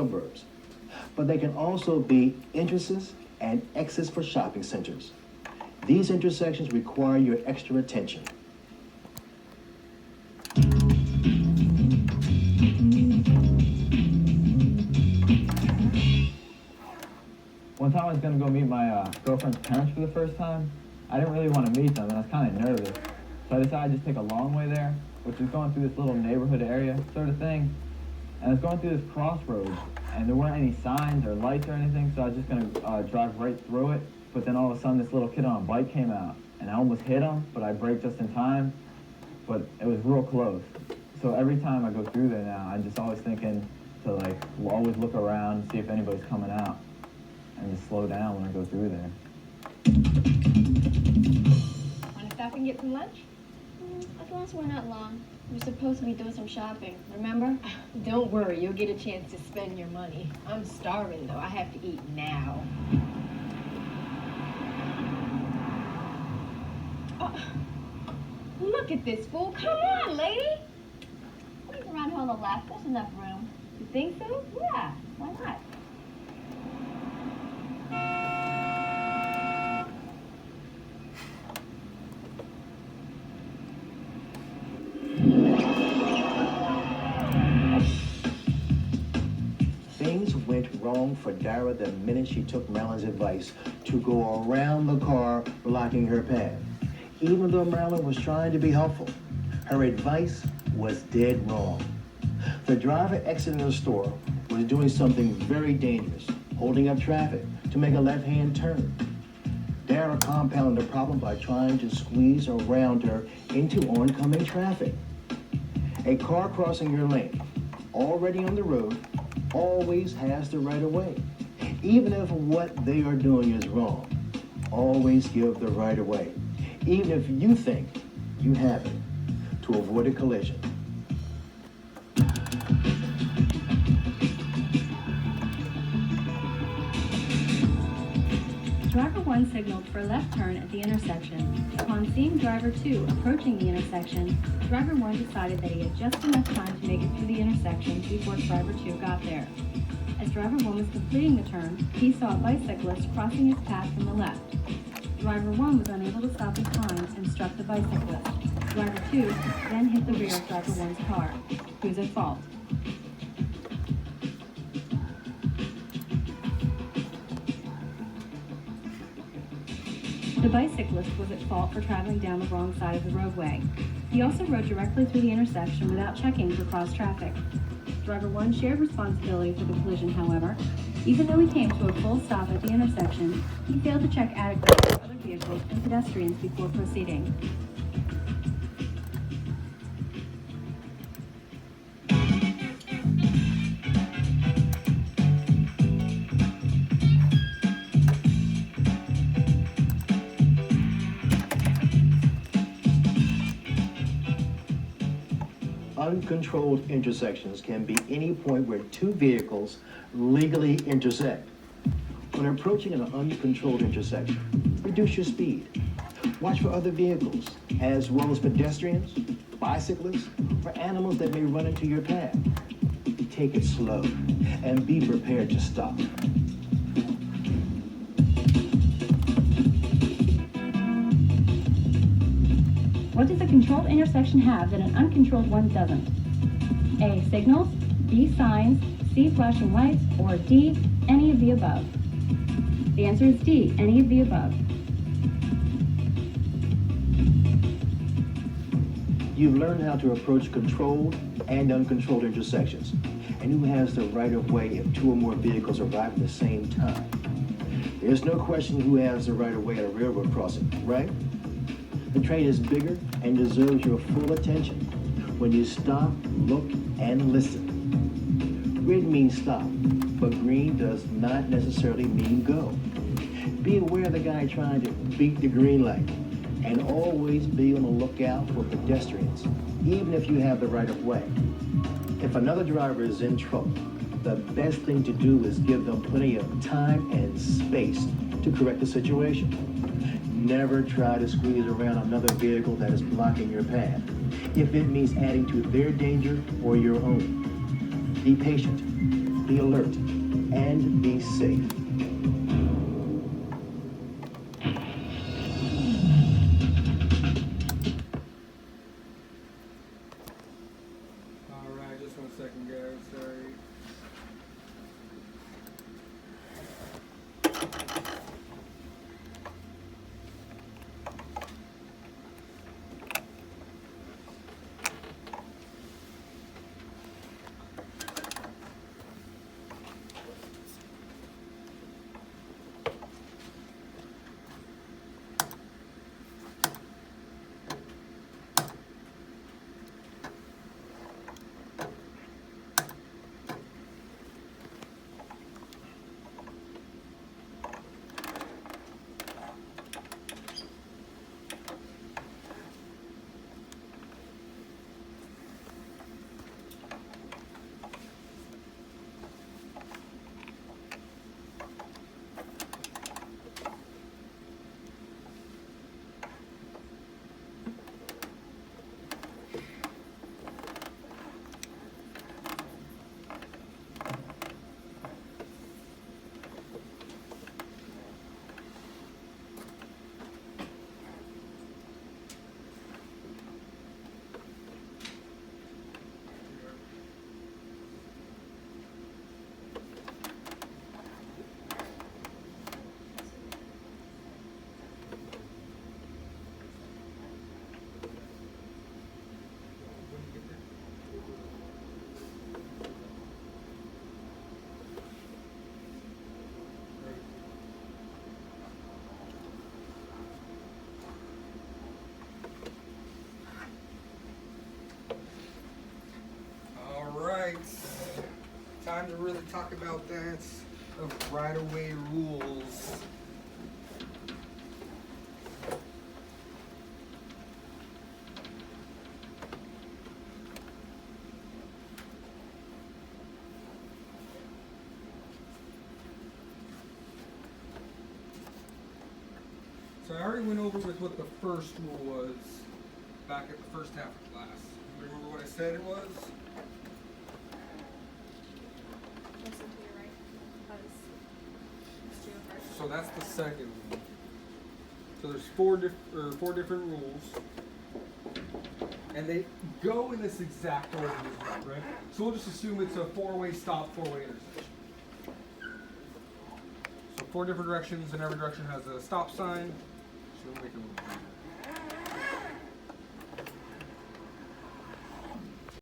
suburbs, but they can also be entrances and exits for shopping centers. These intersections require your extra attention. One time I was going to go meet my girlfriend's parents for the first time. I didn't really want to meet them, and I was kind of nervous. So I decided to just take a long way there, which is going through this little neighborhood area sort of thing. And I was going through this crossroads, and there weren't any signs or lights or anything, so I was just going to drive right through it. But then all of a sudden, this little kid on a bike came out, and I almost hit him, but I braked just in time. But it was real close. So every time I go through there now, I'm just always thinking to always look around, see if anybody's coming out, and just slow down when I go through there. Want to stop and get some lunch? As long as we're not long. We're supposed to be doing some shopping, remember? Don't worry, you'll get a chance to spend your money. I'm starving, though. I have to eat now. Oh, look at this fool. Come on, lady. Please around here on the left. There's enough room. You think so? Yeah, why not? Things went wrong for Dara the minute she took Marilyn's advice to go around the car blocking her path. Even though Marilyn was trying to be helpful, her advice was dead wrong. The driver exiting the store was doing something very dangerous, holding up traffic to make a left-hand turn. Dara compounded the problem by trying to squeeze around her into oncoming traffic. A car crossing your lane, already on the road, always has the right of way. Even if what they are doing is wrong, always give the right of way. Even if you think you have it, to avoid a collision. Driver 1 signaled for a left turn at the intersection. Upon seeing Driver 2 approaching the intersection, Driver 1 decided that he had just enough time to make it through the intersection before Driver 2 got there. As Driver 1 was completing the turn, he saw a bicyclist crossing his path from the left. Driver 1 was unable to stop in time and struck the bicyclist. Driver 2 then hit the rear of Driver 1's car. Who's at fault? The bicyclist was at fault for traveling down the wrong side of the roadway. He also rode directly through the intersection without checking for cross traffic. Driver 1 shared responsibility for the collision, however. Even though he came to a full stop at the intersection, he failed to check adequately for other vehicles and pedestrians before proceeding. Uncontrolled intersections can be any point where two vehicles legally intersect. When approaching an uncontrolled intersection, reduce your speed. Watch for other vehicles, as well as pedestrians, bicyclists, or animals that may run into your path. Take it slow, and be prepared to stop. What does a controlled intersection have that an uncontrolled one doesn't? A. Signals, B. Signs, C. Flashing lights, or D. Any of the above? The answer is D. Any of the above. You've learned how to approach controlled and uncontrolled intersections, and who has the right of way if two or more vehicles arrive at the same time. There's no question who has the right of way at a railroad crossing, right? The train is bigger and deserves your full attention. When you stop, look, and listen. Red means stop, but green does not necessarily mean go. Be aware of the guy trying to beat the green light, and always be on the lookout for pedestrians, even if you have the right of way. If another driver is in trouble, the best thing to do is give them plenty of time and space to correct the situation. Never try to squeeze around another vehicle that is blocking your path, if it means adding to their danger or your own. Be patient. be alert, and be safe. Alright, just 1 second, guys. Sorry. Alright, time to really talk about that of right-of-way rules. So I already went over with what the first rule was back at the first half of class. Remember what I said it was? Listen to your right, because it's due first. So that's the second one. So there's four different rules, and they go in this exact order as well, right? So we'll just assume it's a four-way stop, four-way intersection. So 4 different directions, and every direction has a stop sign. So we'll make it a little bigger.